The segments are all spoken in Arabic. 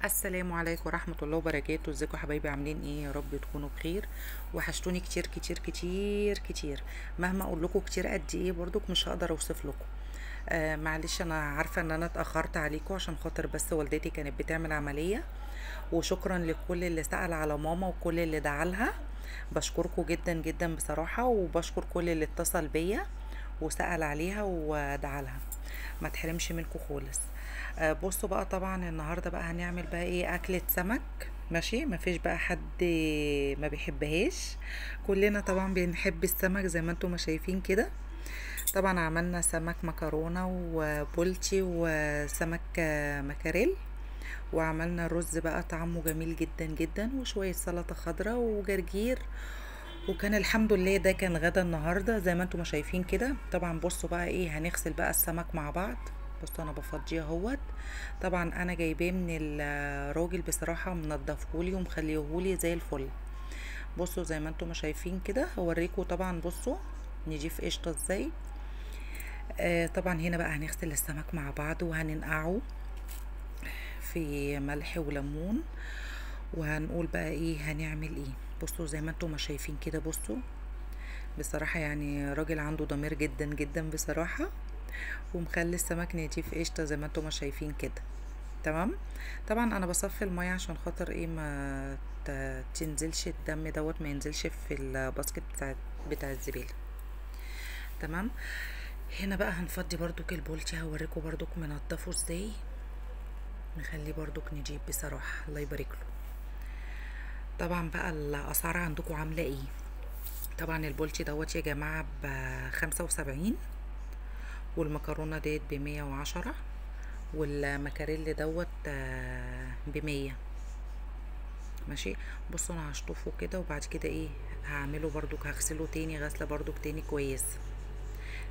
السلام عليكم ورحمة الله وبركاته. ازيكم يا حبايبي؟ عاملين ايه؟ يا رب تكونوا بخير. وحشتوني كتير كتير كتير كتير. مهما اقول لكم كتير قد ايه برضك مش هقدر اوصف لكم. معلش، انا عارفة ان انا اتأخرت عليكم عشان خاطر بس والدتي كانت بتعمل عملية. وشكرا لكل اللي سأل على ماما وكل اللي دعالها. بشكركم جدا جدا بصراحة، وبشكر كل اللي اتصل بيا وسأل عليها ودعالها. ما تحرمش منكم خالص. بصوا بقى، طبعا النهارده بقى هنعمل بقى ايه؟ اكلة سمك. ماشي، ما فيش بقى حد ما بيحبهاش. كلنا طبعا بنحب السمك زي ما انتم ما شايفين كده. طبعا عملنا سمك مكرونة وبولتي وسمك مكاريل. وعملنا رز بقى طعمه جميل جدا جدا، وشوية سلطة خضراء وجرجير. وكان الحمد لله ده كان غدا النهارده زي ما انتم ما شايفين كده. طبعا بصوا بقى ايه، هنغسل بقى السمك مع بعض. بصوا انا بفضيه اهوت. طبعا انا جايباه من الراجل بصراحه، منضفهولي ومخليهولي زي الفل. بصوا زي ما انتم ما شايفين كده، هوريكم طبعا. بصوا نجيب قشطه ازاي. طبعا هنا بقى هنغسل السمك مع بعض وهننقعه في ملح وليمون. وهنقول بقى ايه هنعمل ايه. بصوا زي ما انتم ما شايفين كده. بصوا بصراحة يعني راجل عنده ضمير جدا جدا بصراحة. ومخلي السمك نضيف قشطة زي ما انتم ما شايفين كده. تمام. طبعا انا بصفي المية عشان خاطر ايه ما تنزلش الدم دوت، ما ينزلش في الباسكت بتاع الزبالة. تمام. هنا بقى هنفضي برضو البولتي، هوريكم برضو منضفه ازاي. نخليه برضو نجيب بصراحة، الله يبارك له. طبعا بقى الاسعار عندكم عاملة ايه؟ طبعا البولتي دوت يا جماعة ب75، والمكرونة ديت ب110، والمكاريل دوت ب100. ماشي. بصوا انا هشطفه كده وبعد كده ايه هعمله برضو، هغسله تاني غسلة برضو تاني كويس.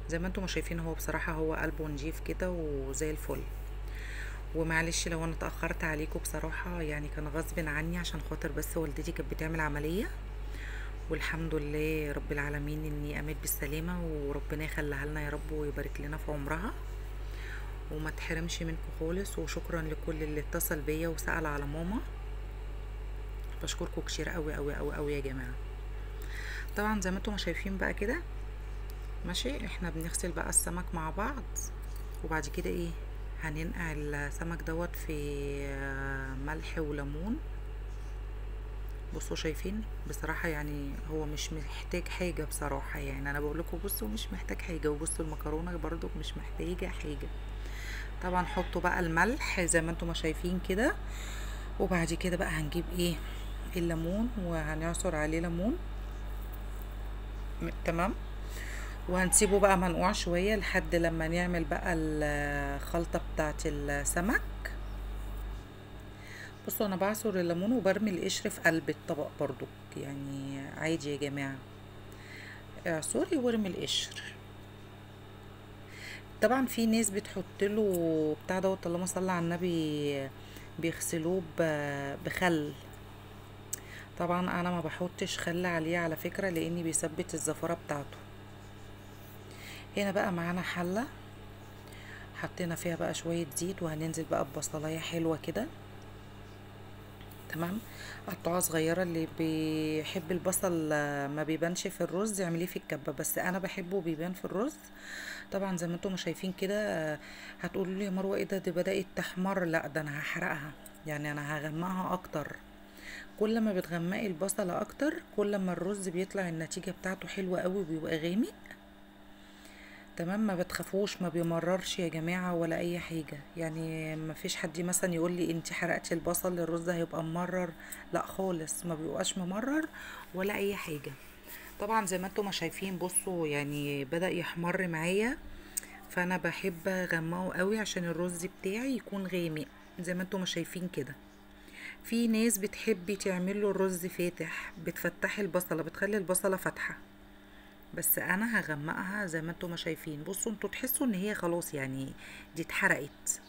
زي ما انتم ما شايفين، هو بصراحة هو قلبه نضيف كده وزي الفل. ومعلش لو انا اتأخرت عليكم بصراحة، يعني كان غصب عني عشان خاطر بس والدتي كانت بتعمل عملية. والحمد لله رب العالمين اني قامت بالسلامة، وربنا يخليها لنا يا رب ويبارك لنا في عمرها. وما تحرمش منكم خالص. وشكرا لكل اللي اتصل بيا وسأل على ماما. بشكركم كتير قوي قوي قوي قوي يا جماعة. طبعا زي ما انتم شايفين بقى كده. ماشي، احنا بنغسل بقى السمك مع بعض. وبعد كده ايه هننقع السمك دوت في ملح وليمون. بصوا شايفين بصراحة يعني هو مش محتاج حاجة بصراحة، يعني انا بقول لكم بصوا مش محتاج حاجة. وبصوا المكرونة برضو مش محتاجة حاجة. طبعا حطوا بقى الملح زي ما انتم ما شايفين كده. وبعد كده بقى هنجيب ايه؟ الليمون، وهنعصر عليه ليمون. تمام. وهنسيبه بقى منقوع شوية لحد لما نعمل بقى الخلطة بتاعة السمك. بصوا انا بعصر الليمون وبرمي القشر في قلب الطبق برضو. يعني عادي يا جماعة، اعصري وارمي القشر. طبعا في ناس بتحط له بتاع دوت، اللهم صل على النبي، بيغسلوه بخل. طبعا انا ما بحطش خل عليه على فكرة، لاني بيثبت الزفرة بتاعته. هنا بقى معانا حلة حطينا فيها بقى شوية زيت، وهننزل بقى ببصلاية حلوة كده. تمام. قطعة صغيرة. اللي بيحب البصل ما بيبانش في الرز يعمليه في الكبة، بس انا بحبه بيبان في الرز. طبعا زي ما انتم شايفين كده. هتقولوا لي يا مروة ايه ده، دي بدأت تحمر. لا ده انا هحرقها، يعني انا هغمقها اكتر. كل ما بتغمقي البصلة اكتر كل ما الرز بيطلع النتيجة بتاعته حلوة قوي وبيبقى غامق. تمام. ما بتخافوش، ما بيمررش يا جماعة ولا اي حاجة. يعني ما فيش حد مثلا يقول لي انت حرقتي البصل الرز هيبقى ممرر. لا خالص، ما بيبقاش ممرر ولا اي حاجة. طبعا زي ما انتم ما شايفين، بصوا يعني بدأ يحمر معايا. فانا بحب اغمقه قوي عشان الرز بتاعي يكون غامق زي ما انتم ما شايفين كده. في ناس بتحبي تعمله الرز فاتح، بتفتحي البصلة، بتخلي البصلة فاتحة. بس انا هغمقها زي ما انتم ما شايفين. بصوا انتوا تحسوا ان هي خلاص يعني دي اتحرقت.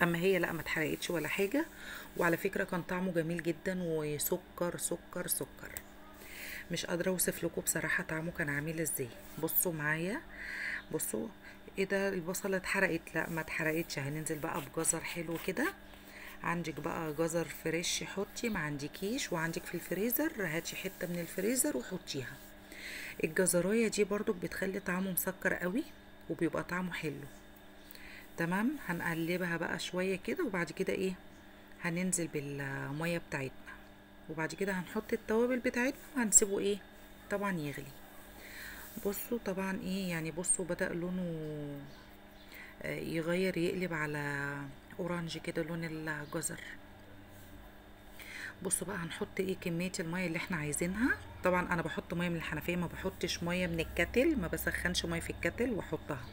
اما هي لا، ما اتحرقتش ولا حاجة. وعلى فكرة كان طعمه جميل جدا، وسكر سكر سكر. مش قادرة اوصف لكم بصراحة طعمه كان عامل ازاي. بصوا معايا. بصوا. ايه ده، البصلة اتحرقت؟ لا ما اتحرقتش. هننزل بقى بجزر حلو كده عندك بقى جزر فريش حطي، ما عندكيش وعندك في الفريزر هاتي حته من الفريزر وحطيها. الجزرايه دي برضو بتخلي طعمه مسكر قوي وبيبقى طعمه حلو. تمام، هنقلبها بقى شويه كده وبعد كده ايه هننزل بالميه بتاعتنا، وبعد كده هنحط التوابل بتاعتنا وهنسيبه ايه طبعا يغلي. بصوا طبعا ايه يعني، بصوا بدأ لونه يغير يقلب على اورانج كده لون الجزر. بصوا بقى هنحط ايه كمية المية اللي احنا عايزينها. طبعا انا بحط مية من الحنفية، ما بحطش مية من الكتل، ما بسخنش مية في الكتل واحطها.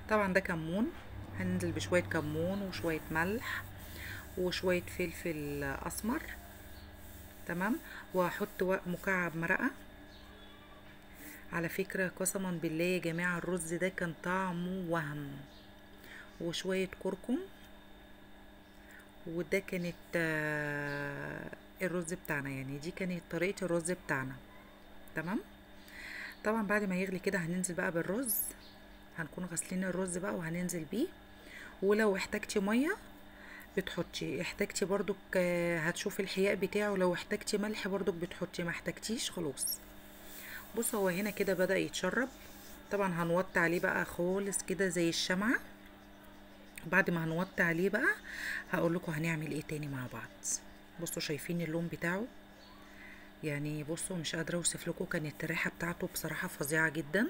طبعا ده كمون، هننزل بشوية كمون وشوية ملح وشوية فلفل اسمر. تمام، وهحط مكعب مرقة. على فكرة قسما بالله يا جماعة الرز ده كان طعمه وهم. وشوية كركم. وده كانت الرز بتاعنا، يعني دي كانت طريقة الرز بتاعنا. تمام، طبعا بعد ما يغلي كده هننزل بقى بالرز، هنكون غاسلين الرز بقى وهننزل بيه. ولو احتاجتي مية بتحطي، احتاجتي برضو هتشوفي الحياء بتاعه، لو احتاجتي ملح برضو بتحطي، ما احتاجتيش خلاص. بص هو هنا كده بدأ يتشرب. طبعا هنوطي عليه بقى خالص كده زي الشمعة. بعد ما هنوطي عليه بقى هقول لكم هنعمل ايه تاني مع بعض. بصوا شايفين اللون بتاعه، يعني بصوا مش قادره اوصف لكم، كانت الريحه بتاعته بصراحه فظيعه جدا.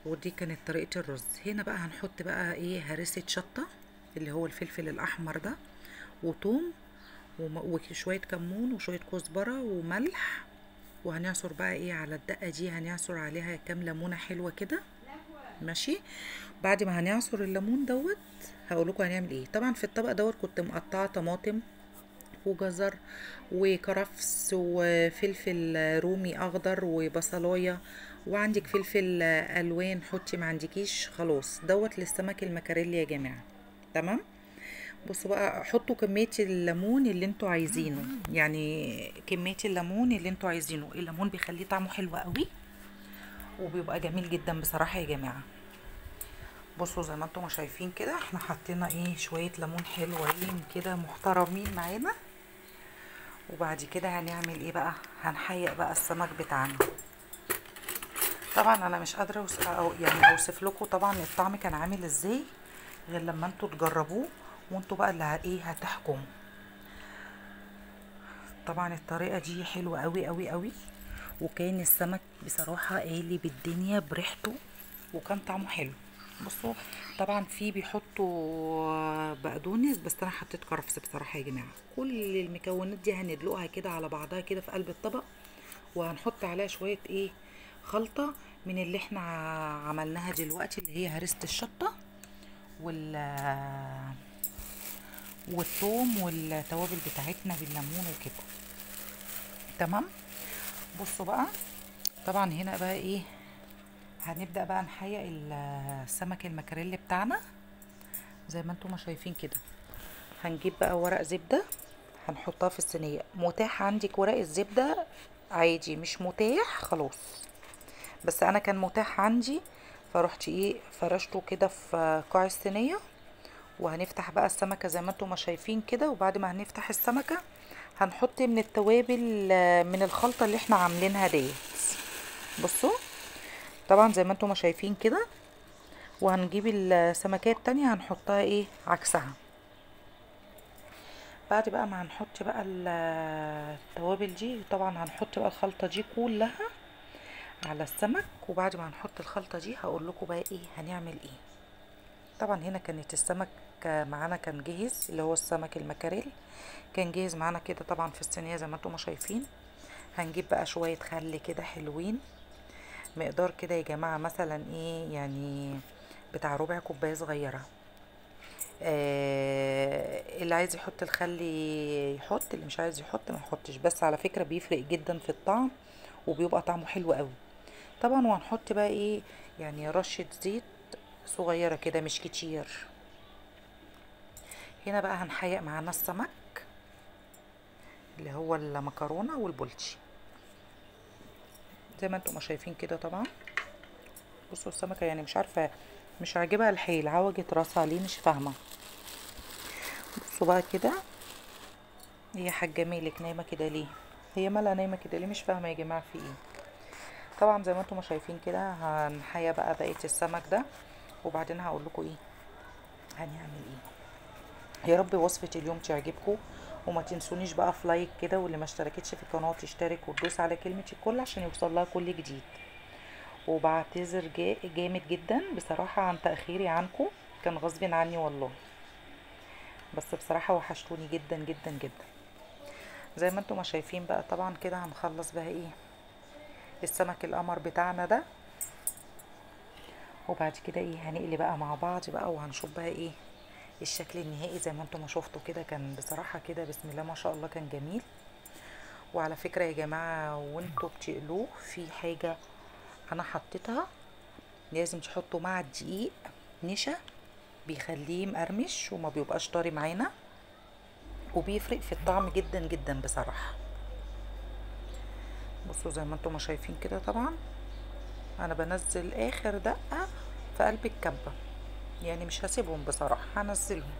ودي كانت طريقه الرز. هنا بقى هنحط بقى ايه هرسه شطه اللي هو الفلفل الاحمر ده، وثوم وشويه كمون وشويه كزبره وملح. وهنعصر بقى ايه على الدقه دي، هنعصر عليها كام ليمونه حلوه كده. ماشي، بعد ما هنعصر الليمون دوت هقول لكم هنعمل ايه. طبعا في الطبق دوت كنت مقطعه طماطم وجزر وكرفس وفلفل رومي اخضر وبصلايه، وعندك فلفل الوان حطي، ما عندكيش خلاص دوت للسمك المكاريلي يا جماعه. تمام، بصوا بقى حطوا كميه الليمون اللي انتوا عايزينه، يعني كميه الليمون اللي انتوا عايزينه، الليمون بيخليه طعمه حلو قوي وبيبقى جميل جدا بصراحه يا جماعه. بصوا زي ما انتم شايفين كده احنا حطينا ايه شويه ليمون حلوين كده محترمين معانا. وبعد كده هنعمل ايه بقى، هنحيق بقى السمك بتاعنا. طبعا انا مش قادره يعني اوصف لكم طبعا الطعم كان عامل ازاي غير لما انتوا تجربوه وانتوا بقى اللي ايه هتحكموا. طبعا الطريقه دي حلوه قوي قوي قوي، وكان السمك بصراحه قالب الدنيا بريحته وكان طعمه حلو. بصوا طبعا في بيحطوا بقدونس، بس انا حطيت كرفس بصراحه يا جماعه. كل المكونات دي هندلقها كده على بعضها كده في قلب الطبق، وهنحط عليها شويه ايه خلطه من اللي احنا عملناها دلوقتي، اللي هي هرسه الشطه والثوم والتوابل بتاعتنا بالليمون وكده. تمام، بصوا بقى طبعا هنا بقى ايه هنبدأ بقى نحيق السمك المكاريلي بتاعنا زي ما انتم شايفين كده. هنجيب بقى ورق زبدة هنحطها في الصينية. متاح عندك ورق الزبدة عادي، مش متاح خلاص، بس انا كان متاح عندي فرحت ايه فرشته كده في قاع الصينية. وهنفتح بقى السمكة زي ما انتم شايفين كده. وبعد ما هنفتح السمكة هنحط من التوابل من الخلطة اللي احنا عاملينها ديت. بصوا طبعا زي ما انتم شايفين كده. وهنجيب السمكات التانية هنحطها ايه عكسها. بعد بقى ما هنحط بقى التوابل دي، طبعا هنحط بقى الخلطة دي كلها على السمك. وبعد ما هنحط الخلطة دي هقول لكم بقى ايه هنعمل ايه. طبعا هنا كانت السمك معانا كان جاهز، اللي هو السمك المكاريل كان جاهز معانا كده طبعا في الصينية زي ما انتم شايفين. هنجيب بقى شوية خل كده حلوين، مقدار كده يا جماعة مثلا ايه يعني بتاع ربع كوباية صغيرة. اللي عايز يحط الخل يحط، اللي مش عايز يحط ما يحطش، بس على فكرة بيفرق جدا في الطعم وبيبقى طعمه حلو قوي. طبعا وهنحط بقى ايه يعني رشة زيت صغيرة كده مش كتير. هنا بقى هنحيق معانا السمك اللي هو المكرونة والبولتي زي ما انتم شايفين كده. طبعا بصوا السمكة يعني مش عارفة مش عاجبها الحيل، عوجت راسها ليه مش فاهمة. بصوا بقى كده. هي حاجه مالك نايمه كده ليه؟ هي مالها نايمه كده ليه؟ مش فاهمه يا جماعه في ايه. طبعا زي ما انتم شايفين كده هنحيا بقى بقيه السمك ده، وبعدين هقول لكم ايه هنعمل ايه. يا رب وصفه اليوم تعجبكم، وما تنسونيش بقى في لايك كده، واللي ما اشتركتش في القناه تشترك وتدوس على كلمه الكل عشان يوصل لها كل جديد. وبعتذر جامد جدا بصراحه عن تاخيري عنكم، كان غصب عني والله، بس بصراحه وحشتوني جدا جدا جدا. زي ما انتم ما شايفين بقى طبعا كده هنخلص بقى ايه السمك القمر بتاعنا ده، وبعد كده ايه هنقلي بقى مع بعض بقى، وهنشوف بقى ايه الشكل النهائي. زي ما انتم ما شفتوا كده كان بصراحة كده بسم الله ما شاء الله كان جميل. وعلى فكرة يا جماعة وانتوا بتقلوه في حاجة انا حطيتها، لازم تحطوا مع الدقيق نشا، بيخليه مقرمش وما بيبقاش طري معانا، وبيفرق في الطعم جدا جدا بصراحة. بصوا زي ما انتم ما شايفين كده طبعا انا بنزل اخر دقة في قلب الكبة، يعني مش هسيبهم بصراحة، هنزلهم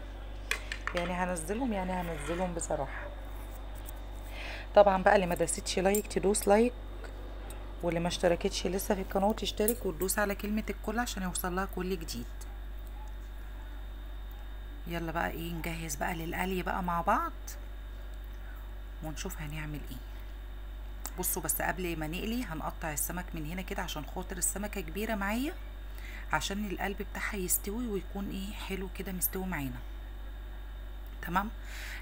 بصراحة. طبعا بقى اللي ما داستش لايك تدوس لايك، واللي ما اشتركتش لسه في القناة تشترك وتدوس على كلمة الكل عشان يوصل لها كل جديد. يلا بقى ايه نجهز بقى للقلي بقى مع بعض ونشوف هنعمل ايه. بصوا بس قبل ما نقلي هنقطع السمك من هنا كده عشان خاطر السمكة كبيرة معايا، عشان القلب بتاعها يستوي ويكون ايه حلو كده مستوي معانا. تمام.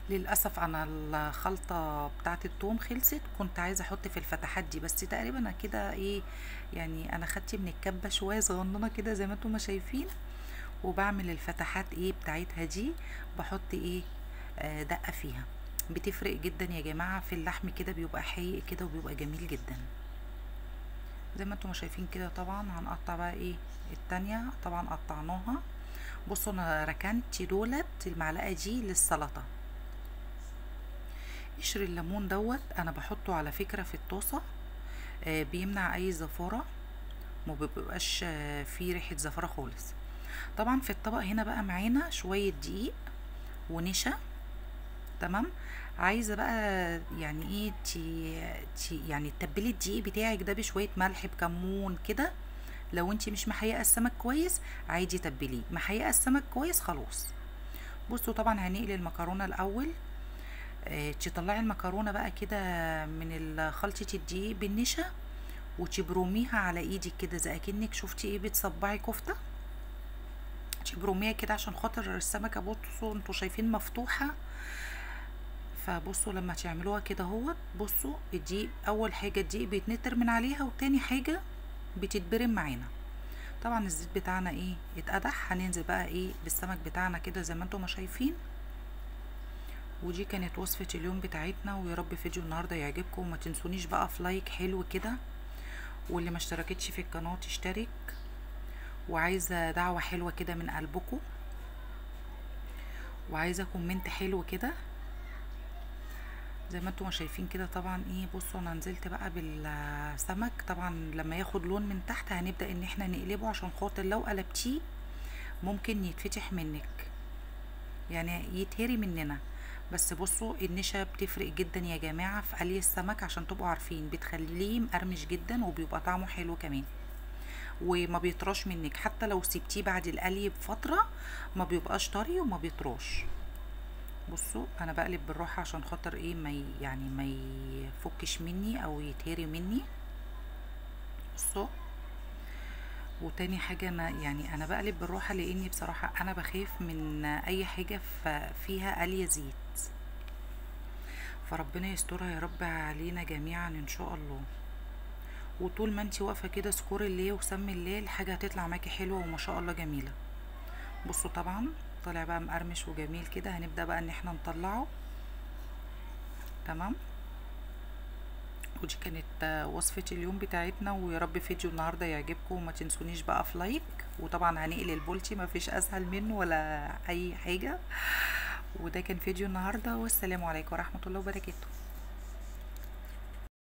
للاسف انا الخلطه بتاعت التوم خلصت، كنت عايزه احط في الفتحات دي، بس تقريبا كده ايه يعني انا خدت من الكبه شويه صغننه كده زي ما انتم ما شايفين، وبعمل الفتحات ايه بتاعتها دي، بحط ايه دقه فيها، بتفرق جدا يا جماعه في اللحم كده، بيبقى حي كده وبيبقى جميل جدا زي ما انتم ما شايفين كده. طبعا هنقطع بقى ايه التانية، طبعا قطعناها. بصوا انا ركنت دولت المعلقه دي للسلطه. قشر الليمون دوت انا بحطه على فكرة في الطاسة، بيمنع اي زفارة، ما بيبقاش فيه ريحة زفارة خالص. طبعا في الطبق هنا بقى معانا شوية دقيق ونشا. تمام. عايزة بقى يعني ايه يعني تتبلي الدقيق بتاعك ده بشوية ملح بكمون كده. لو انتي مش محيقة السمك كويس عادي تبليه، محيقة السمك كويس خلاص. بصوا طبعا هنقلي المكرونة الاول. تطلعي المكرونه بقى كده من خلطه الدقيق بالنشا، وتبرميها على ايدك كده زي اكنك شفتي ايه بتصبعي كفته، تبرميها كده عشان خاطر السمكه. بصوا انتوا شايفين مفتوحه، فبصوا لما تعملوها كده اهوت. بصوا الدقيق اول حاجه الدقيق بيتنتر من عليها، وتاني حاجه بتتبرم معانا. طبعا الزيت بتاعنا ايه اتقدح، هننزل بقى ايه بالسمك بتاعنا كده زي ما انتم ما شايفين. ودي كانت وصفة اليوم بتاعتنا، ويا رب فيديو النهاردة يعجبكم، وما تنسونيش بقى في لايك حلو كده، واللي ما اشتركتش في القناة تشترك، وعايزة دعوة حلوة كده من قلبكم، وعايزة كومنت حلو كده زي ما انتم شايفين كده. طبعا ايه بصوا انا نزلت بقى بالسمك، طبعا لما ياخد لون من تحت هنبدأ ان احنا نقلبه، عشان خاطر لو قلبتيه ممكن يتفتح منك، يعني يتهري مننا. بس بصوا النشا بتفرق جدا يا جماعة في قلي السمك، عشان تبقوا عارفين بتخليه مقرمش جدا وبيبقى طعمه حلو كمان، وما بيطراش منك. حتى لو سبتيه بعد القلي بفترة ما بيبقاش طري وما بيطراش. بصوا انا بقلب بالراحة عشان خاطر ايه يعني ما يفكش مني او يتهري مني. بصوا وتاني حاجة انا بقلب بالراحة، لاني بصراحة انا بخاف من اي حاجة فيها قلي زيت، فربنا يسترها يا رب علينا جميعا ان شاء الله. وطول ما انتي واقفة كده اذكري الله وسمي الله، الحاجة هتطلع معاكي حلوة وما شاء الله جميلة. بصوا طبعا طالع بقى مقرمش وجميل كده، هنبدأ بقى ان احنا نطلعه. تمام. ودي كانت وصفة اليوم بتاعتنا، ويا رب فيديو النهاردة يعجبكم، وما تنسونيش بقى في لايك. وطبعا هنقلي البولتي، ما فيش اسهل منه ولا اي حاجة. وده كان فيديو النهاردة، والسلام عليكم ورحمة الله وبركاته.